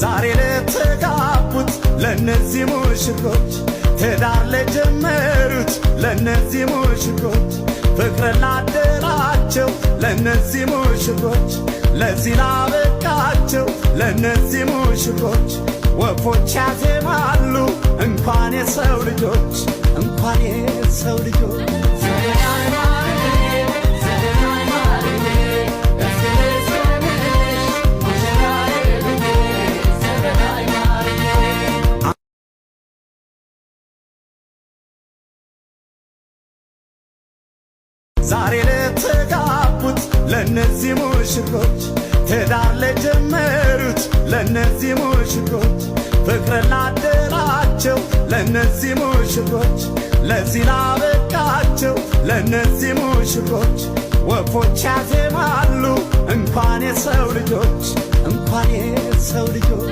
ዛሬ ለተጋቡት ለነዚህ ሙሽሮች ትዳር ለጀመሩት ለነዚህ ሙሽሮች ፍቅር ላደራቸው ለነዚህ ሙሽሮች ለዚህ ላበቃቸው ለነዚህ ሙሽሮች ወፎች ያዜማሉ እንኳን የሰው ልጆች እንኳን የሰው ልጆች ዛሬ ለተጋቡት ለነዚህ ሙሽሮች ትዳር ለጀመሩት ለነዚህ ሙሽሮች ፍቅር ላደራቸው ለነዚህ ሙሽሮች ለዚህ ላበቃቸው ለነዚህ ሙሽሮች ወፎች ያዜማሉ እንኳን የሰው ልጆች እንኳን የሰው ልጆች